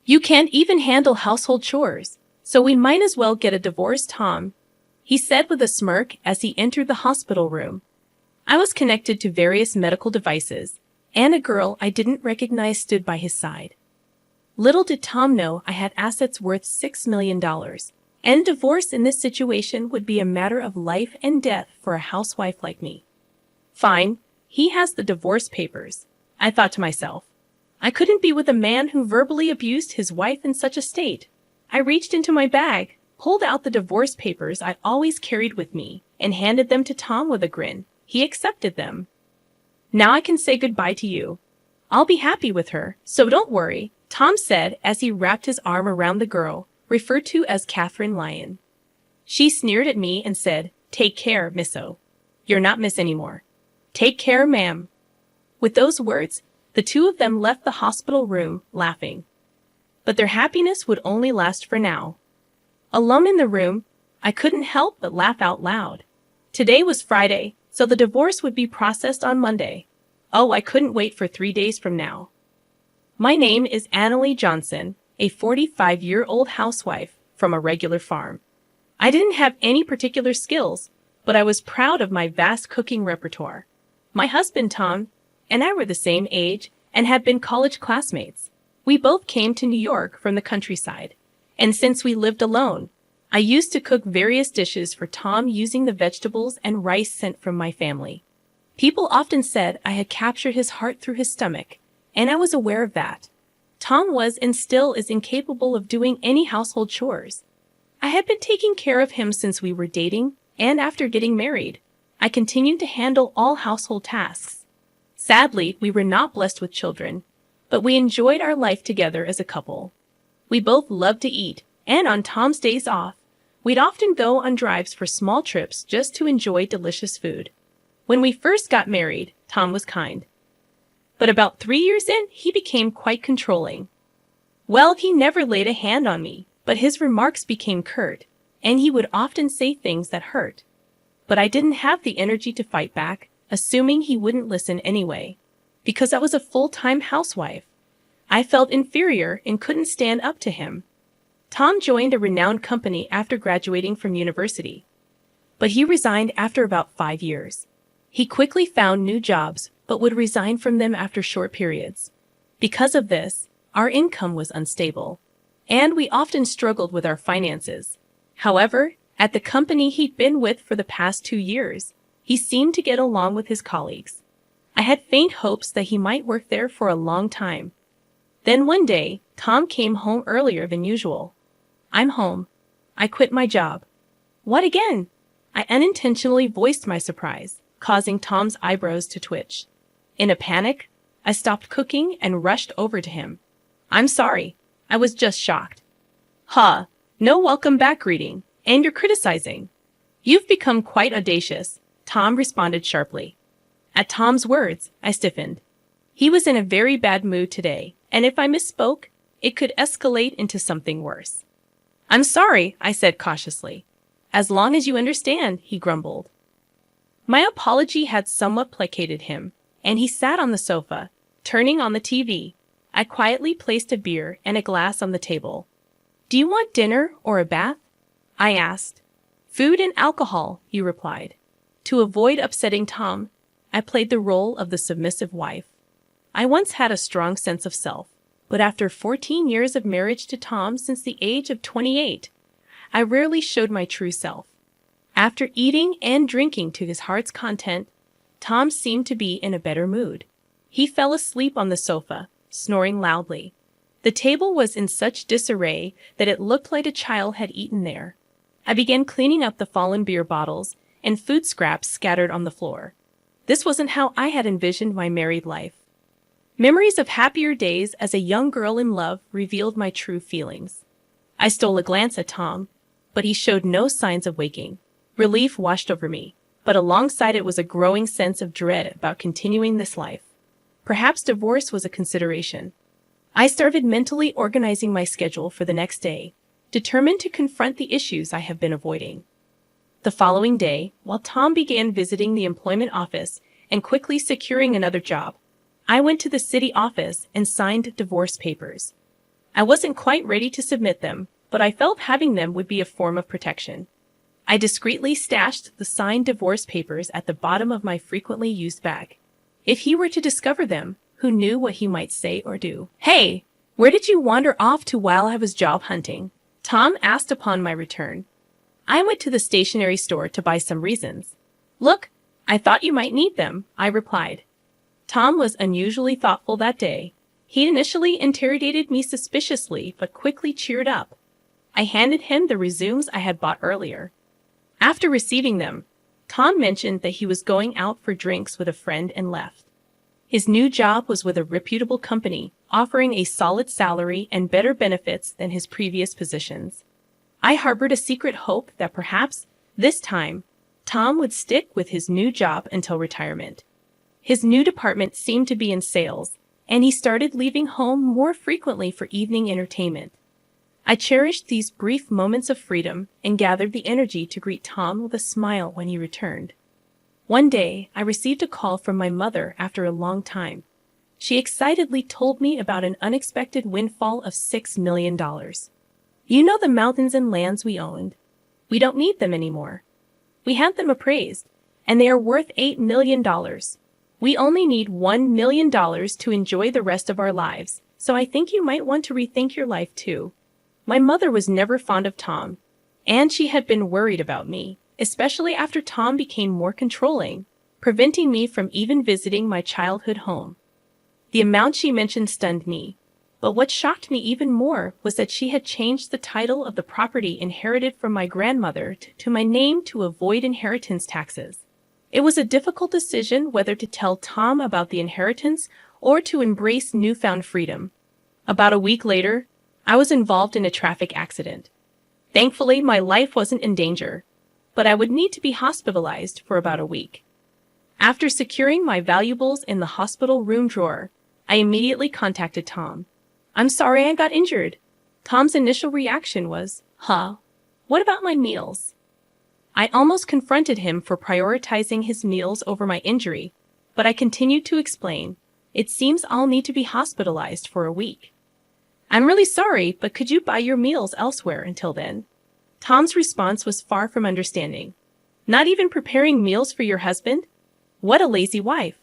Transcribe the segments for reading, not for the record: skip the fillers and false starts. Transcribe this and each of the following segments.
You can't even handle household chores, so we might as well get a divorce, Tom, he said with a smirk as he entered the hospital room. I was connected to various medical devices, and a girl I didn't recognize stood by his side. Little did Tom know I had assets worth $6 million, and divorce in this situation would be a matter of life and death for a housewife like me. Fine, he has the divorce papers, I thought to myself. I couldn't be with a man who verbally abused his wife in such a state. I reached into my bag, pulled out the divorce papers I always carried with me, and handed them to Tom with a grin. He accepted them. Now I can say goodbye to you. I'll be happy with her, so don't worry, Tom said as he wrapped his arm around the girl, referred to as Catherine Lyon. She sneered at me and said, "Take care, Miss O. You're not Miss anymore." "Take care, ma'am." With those words, the two of them left the hospital room, laughing. But their happiness would only last for now. Alone in the room, I couldn't help but laugh out loud. Today was Friday, so the divorce would be processed on Monday. Oh, I couldn't wait for 3 days from now. My name is Annalie Johnson, a 45-year-old housewife from a regular farm. I didn't have any particular skills, but I was proud of my vast cooking repertoire. My husband, Tom, and I were the same age and had been college classmates. We both came to New York from the countryside, and since we lived alone, I used to cook various dishes for Tom using the vegetables and rice sent from my family. People often said I had captured his heart through his stomach, and I was aware of that. Tom was and still is incapable of doing any household chores. I had been taking care of him since we were dating, and after getting married, I continued to handle all household tasks. Sadly, we were not blessed with children, but we enjoyed our life together as a couple. We both loved to eat, and on Tom's days off, we'd often go on drives for small trips just to enjoy delicious food. When we first got married, Tom was kind. But about 3 years in, he became quite controlling. Well, he never laid a hand on me, but his remarks became curt, and he would often say things that hurt. But I didn't have the energy to fight back, assuming he wouldn't listen anyway. Because I was a full-time housewife, I felt inferior and couldn't stand up to him. Tom joined a renowned company after graduating from university, but he resigned after about 5 years. He quickly found new jobs, but would resign from them after short periods. Because of this, our income was unstable, and we often struggled with our finances. However, at the company he'd been with for the past 2 years, he seemed to get along with his colleagues. I had faint hopes that he might work there for a long time. Then one day, Tom came home earlier than usual. "I'm home. I quit my job." "What again?" I unintentionally voiced my surprise, causing Tom's eyebrows to twitch. In a panic, I stopped cooking and rushed over to him. "I'm sorry. I was just shocked." "Huh, no welcome back greeting, and you're criticizing." "You've become quite audacious," Tom responded sharply. At Tom's words, I stiffened. He was in a very bad mood today, and if I misspoke, it could escalate into something worse. "I'm sorry," I said cautiously. "As long as you understand," he grumbled. My apology had somewhat placated him, and he sat on the sofa, turning on the TV. I quietly placed a beer and a glass on the table. "Do you want dinner or a bath?" I asked. "Food and alcohol," he replied. To avoid upsetting Tom, I played the role of the submissive wife. I once had a strong sense of self, but after 14 years of marriage to Tom since the age of 28, I rarely showed my true self. After eating and drinking to his heart's content, Tom seemed to be in a better mood. He fell asleep on the sofa, snoring loudly. The table was in such disarray that it looked like a child had eaten there. I began cleaning up the fallen beer bottles and food scraps scattered on the floor. This wasn't how I had envisioned my married life. Memories of happier days as a young girl in love revealed my true feelings. I stole a glance at Tom, but he showed no signs of waking. Relief washed over me, but alongside it was a growing sense of dread about continuing this life. Perhaps divorce was a consideration. I started mentally organizing my schedule for the next day, determined to confront the issues I have been avoiding. The following day, while Tom began visiting the employment office and quickly securing another job, I went to the city office and signed divorce papers. I wasn't quite ready to submit them, but I felt having them would be a form of protection. I discreetly stashed the signed divorce papers at the bottom of my frequently used bag. If he were to discover them, who knew what he might say or do? "Hey, where did you wander off to while I was job hunting?" Tom asked upon my return. "I went to the stationery store to buy some reasons." "Look, I thought you might need them," I replied. Tom was unusually thoughtful that day. He initially interrogated me suspiciously, but quickly cheered up. I handed him the resumes I had bought earlier. After receiving them, Tom mentioned that he was going out for drinks with a friend and left. His new job was with a reputable company, offering a solid salary and better benefits than his previous positions. I harbored a secret hope that perhaps, this time, Tom would stick with his new job until retirement. His new department seemed to be in sales, and he started leaving home more frequently for evening entertainment. I cherished these brief moments of freedom and gathered the energy to greet Tom with a smile when he returned. One day, I received a call from my mother after a long time. She excitedly told me about an unexpected windfall of $6 million. "You know the mountains and lands we owned? We don't need them anymore. We had them appraised, and they are worth $8 million. We only need $1 million to enjoy the rest of our lives, so I think you might want to rethink your life too." My mother was never fond of Tom, and she had been worried about me, especially after Tom became more controlling, preventing me from even visiting my childhood home. The amount she mentioned stunned me, but what shocked me even more was that she had changed the title of the property inherited from my grandmother to my name to avoid inheritance taxes. It was a difficult decision whether to tell Tom about the inheritance or to embrace newfound freedom. About a week later, I was involved in a traffic accident. Thankfully, my life wasn't in danger, but I would need to be hospitalized for about a week. After securing my valuables in the hospital room drawer, I immediately contacted Tom. "I'm sorry I got injured." Tom's initial reaction was, "Huh? What about my meals?" I almost confronted him for prioritizing his meals over my injury, but I continued to explain, "It seems I'll need to be hospitalized for a week. I'm really sorry, but could you buy your meals elsewhere until then?" Tom's response was far from understanding. "Not even preparing meals for your husband? What a lazy wife."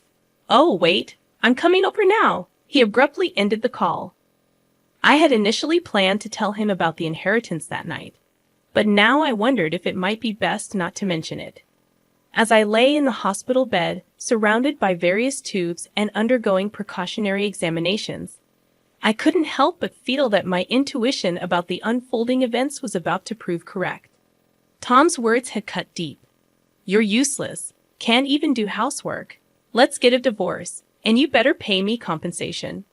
"Oh, wait, I'm coming over now." He abruptly ended the call. I had initially planned to tell him about the inheritance that night, but now I wondered if it might be best not to mention it. As I lay in the hospital bed, surrounded by various tubes and undergoing precautionary examinations, I couldn't help but feel that my intuition about the unfolding events was about to prove correct. Tom's words had cut deep. "You're useless. Can't even do housework. Let's get a divorce, and you better pay me compensation."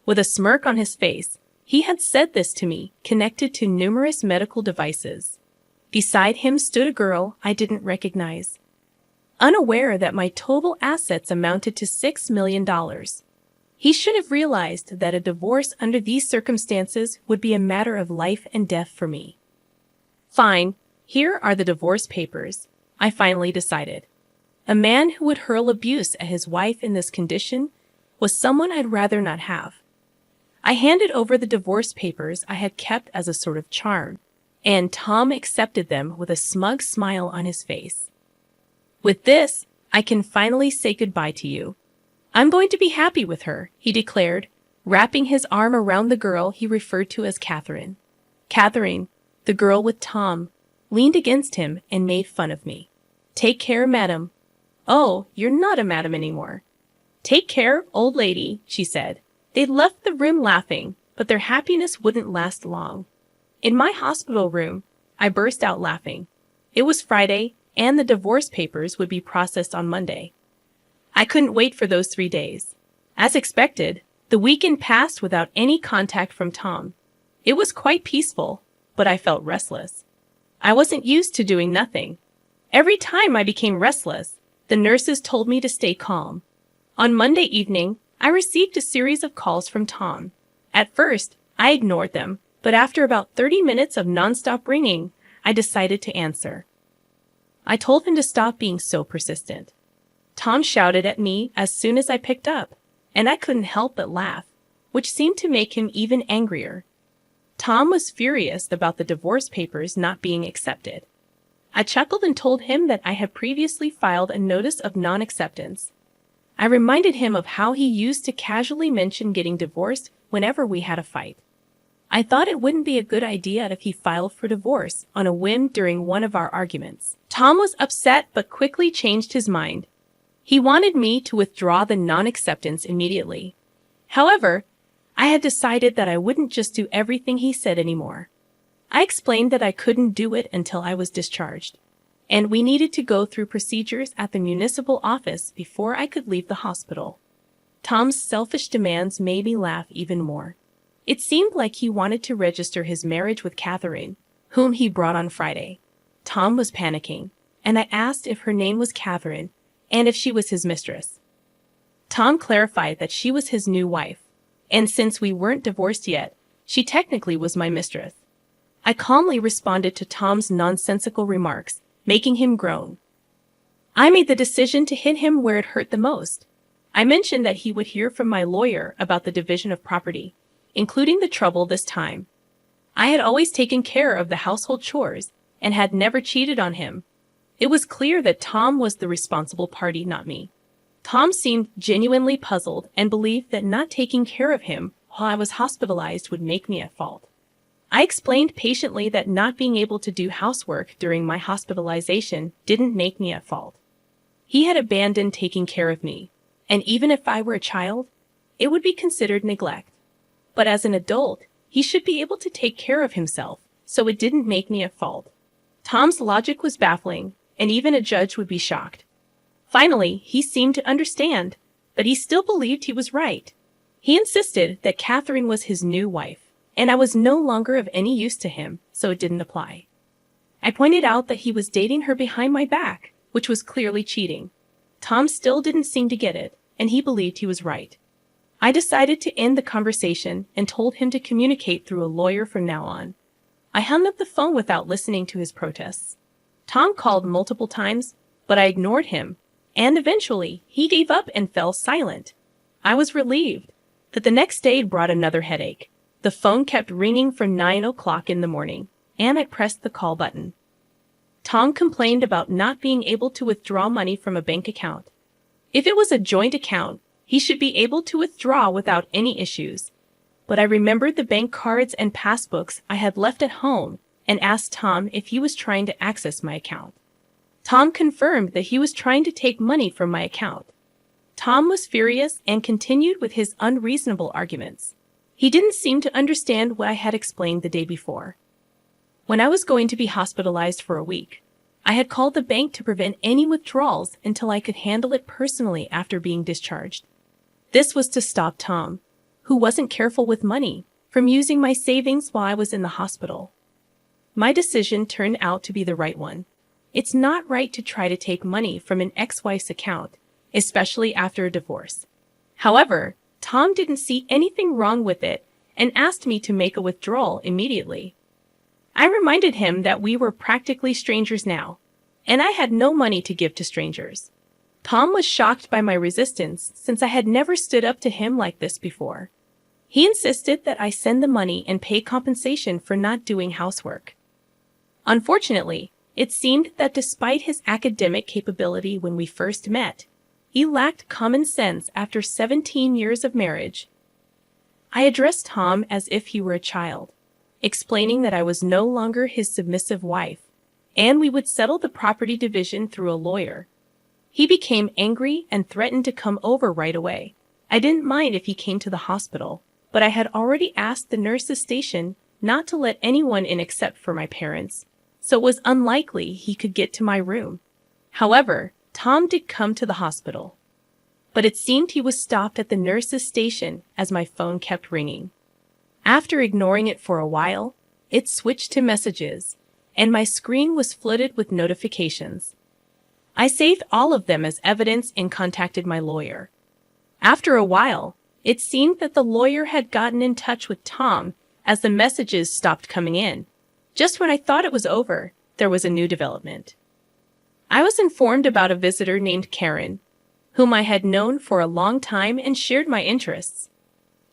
With a smirk on his face, he had said this to me, connected to numerous medical devices. Beside him stood a girl I didn't recognize. Unaware that my total assets amounted to $6 million. He should have realized that a divorce under these circumstances would be a matter of life and death for me. "Fine, here are the divorce papers," I finally decided. A man who would hurl abuse at his wife in this condition was someone I'd rather not have. I handed over the divorce papers I had kept as a sort of charm, and Tom accepted them with a smug smile on his face. "With this, I can finally say goodbye to you. I'm going to be happy with her," he declared, wrapping his arm around the girl he referred to as Catherine. Catherine, the girl with Tom, leaned against him and made fun of me. "Take care, madam." "Oh, you're not a madam anymore." "Take care, old lady," she said. They left the room laughing, but their happiness wouldn't last long. In my hospital room, I burst out laughing. It was Friday, and the divorce papers would be processed on Monday. I couldn't wait for those 3 days. As expected, the weekend passed without any contact from Tom. It was quite peaceful, but I felt restless. I wasn't used to doing nothing. Every time I became restless, the nurses told me to stay calm. On Monday evening, I received a series of calls from Tom. At first, I ignored them, but after about 30 minutes of nonstop ringing, I decided to answer. I told him to stop being so persistent. Tom shouted at me as soon as I picked up, and I couldn't help but laugh. which seemed to make him even angrier. Tom was furious about the divorce papers not being accepted. I chuckled and told him that I had previously filed a notice of non-acceptance. I reminded him of how he used to casually mention getting divorced whenever we had a fight. I thought it wouldn't be a good idea if he filed for divorce on a whim during one of our arguments. Tom was upset but quickly changed his mind. He wanted me to withdraw the non-acceptance immediately. However, I had decided that I wouldn't just do everything he said anymore. I explained that I couldn't do it until I was discharged, and we needed to go through procedures at the municipal office before I could leave the hospital. Tom's selfish demands made me laugh even more. It seemed like he wanted to register his marriage with Catherine, whom he brought on Friday. Tom was panicking, and I asked if her name was Catherine and if she was his mistress. Tom clarified that she was his new wife, and since we weren't divorced yet, she technically was my mistress. I calmly responded to Tom's nonsensical remarks, making him groan. I made the decision to hit him where it hurt the most. I mentioned that he would hear from my lawyer about the division of property, including the trouble this time. I had always taken care of the household chores and had never cheated on him. It was clear that Tom was the responsible party, not me. Tom seemed genuinely puzzled and believed that not taking care of him while I was hospitalized would make me at fault. I explained patiently that not being able to do housework during my hospitalization didn't make me at fault. He had abandoned taking care of me, and even if I were a child, it would be considered neglect. But as an adult, he should be able to take care of himself, so it didn't make me at fault. Tom's logic was baffling, and even a judge would be shocked. Finally, he seemed to understand, but he still believed he was right. He insisted that Catherine was his new wife, and I was no longer of any use to him, so it didn't apply. I pointed out that he was dating her behind my back, which was clearly cheating. Tom still didn't seem to get it, and he believed he was right. I decided to end the conversation and told him to communicate through a lawyer from now on. I hung up the phone without listening to his protests. Tom called multiple times, but I ignored him, and eventually he gave up and fell silent. I was relieved that the next day brought another headache. The phone kept ringing from 9 o'clock in the morning, and I pressed the call button. Tom complained about not being able to withdraw money from a bank account. If it was a joint account, he should be able to withdraw without any issues. But I remembered the bank cards and passbooks I had left at home and asked Tom if he was trying to access my account. Tom confirmed that he was trying to take money from my account. Tom was furious and continued with his unreasonable arguments. He didn't seem to understand what I had explained the day before. When I was going to be hospitalized for a week, I had called the bank to prevent any withdrawals until I could handle it personally after being discharged. This was to stop Tom, who wasn't careful with money, from using my savings while I was in the hospital. My decision turned out to be the right one. It's not right to try to take money from an ex-wife's account, especially after a divorce. However, Tom didn't see anything wrong with it and asked me to make a withdrawal immediately. I reminded him that we were practically strangers now, and I had no money to give to strangers. Tom was shocked by my resistance since I had never stood up to him like this before. He insisted that I send the money and pay compensation for not doing housework. Unfortunately, it seemed that despite his academic capability when we first met, he lacked common sense after 17 years of marriage. I addressed Tom as if he were a child, explaining that I was no longer his submissive wife, and we would settle the property division through a lawyer. He became angry and threatened to come over right away. I didn't mind if he came to the hospital, but I had already asked the nurse's station not to let anyone in except for my parents, so it was unlikely he could get to my room. However, Tom did come to the hospital, but it seemed he was stopped at the nurse's station as my phone kept ringing. After ignoring it for a while, it switched to messages, and my screen was flooded with notifications. I saved all of them as evidence and contacted my lawyer. After a while, it seemed that the lawyer had gotten in touch with Tom as the messages stopped coming in. Just when I thought it was over, there was a new development. I was informed about a visitor named Karen, whom I had known for a long time and shared my interests.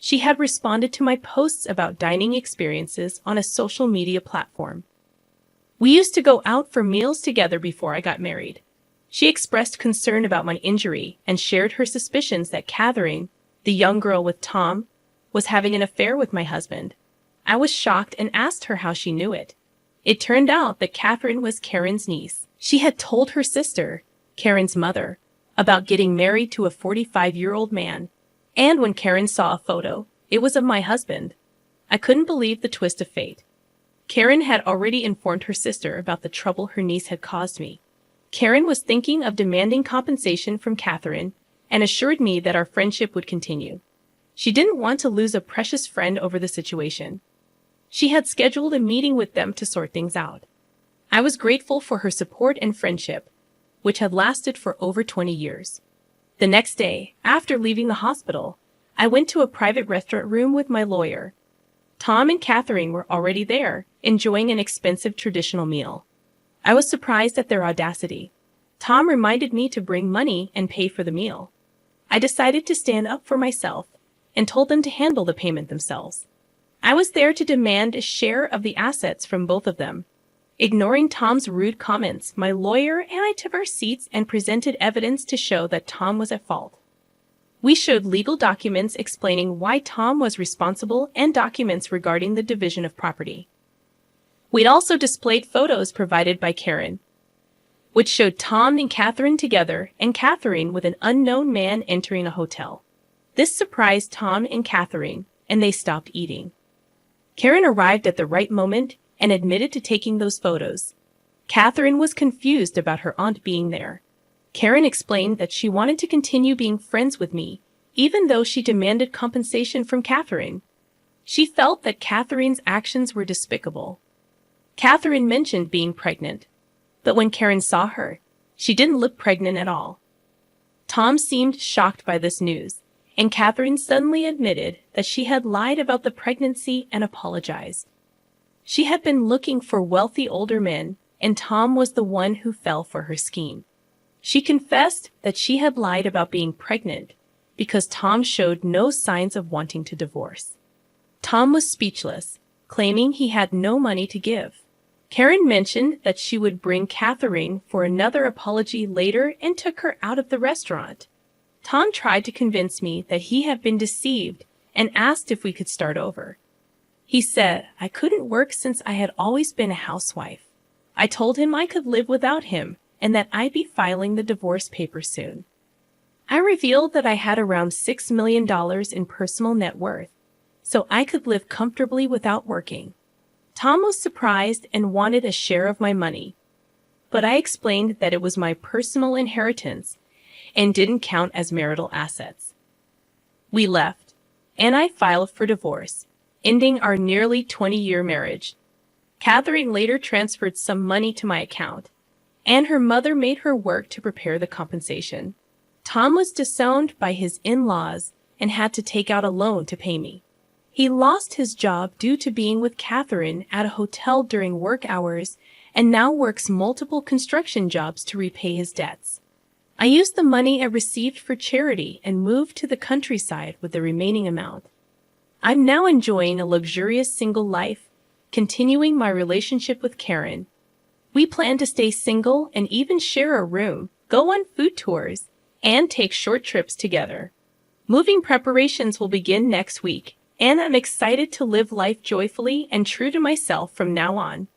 She had responded to my posts about dining experiences on a social media platform. We used to go out for meals together before I got married. She expressed concern about my injury and shared her suspicions that Catherine, the young girl with Tom, was having an affair with my husband. I was shocked and asked her how she knew it. It turned out that Catherine was Karen's niece. She had told her sister, Karen's mother, about getting married to a 45-year-old man, and when Karen saw a photo, it was of my husband. I couldn't believe the twist of fate. Karen had already informed her sister about the trouble her niece had caused me. Karen was thinking of demanding compensation from Catherine and assured me that our friendship would continue. She didn't want to lose a precious friend over the situation. She had scheduled a meeting with them to sort things out. I was grateful for her support and friendship, which had lasted for over 20 years. The next day, after leaving the hospital, I went to a private restaurant room with my lawyer. Tom and Catherine were already there, enjoying an expensive traditional meal. I was surprised at their audacity. Tom reminded me to bring money and pay for the meal. I decided to stand up for myself and told them to handle the payment themselves. I was there to demand a share of the assets from both of them. Ignoring Tom's rude comments, my lawyer and I took our seats and presented evidence to show that Tom was at fault. We showed legal documents explaining why Tom was responsible and documents regarding the division of property. We'd also displayed photos provided by Karen, which showed Tom and Catherine together and Catherine with an unknown man entering a hotel. This surprised Tom and Catherine, and they stopped eating. Karen arrived at the right moment and admitted to taking those photos. Catherine was confused about her aunt being there. Karen explained that she wanted to continue being friends with me, even though she demanded compensation from Catherine. She felt that Catherine's actions were despicable. Catherine mentioned being pregnant, but when Karen saw her, she didn't look pregnant at all. Tom seemed shocked by this news, and Catherine suddenly admitted that she had lied about the pregnancy and apologized. She had been looking for wealthy older men, and Tom was the one who fell for her scheme. She confessed that she had lied about being pregnant because Tom showed no signs of wanting to divorce. Tom was speechless, claiming he had no money to give. Karen mentioned that she would bring Catherine for another apology later and took her out of the restaurant. Tom tried to convince me that he had been deceived and asked if we could start over. He said I couldn't work since I had always been a housewife. I told him I could live without him and that I'd be filing the divorce papers soon. I revealed that I had around $6 million in personal net worth, so I could live comfortably without working. Tom was surprised and wanted a share of my money, but I explained that it was my personal inheritance and didn't count as marital assets. We left, and I filed for divorce, ending our nearly 20-year marriage. Catherine later transferred some money to my account, and her mother made her work to prepare the compensation. Tom was disowned by his in-laws and had to take out a loan to pay me. He lost his job due to being with Catherine at a hotel during work hours and now works multiple construction jobs to repay his debts. I used the money I received for charity and moved to the countryside with the remaining amount. I'm now enjoying a luxurious single life, continuing my relationship with Karen. We plan to stay single and even share a room, go on food tours, and take short trips together. Moving preparations will begin next week, and I'm excited to live life joyfully and true to myself from now on.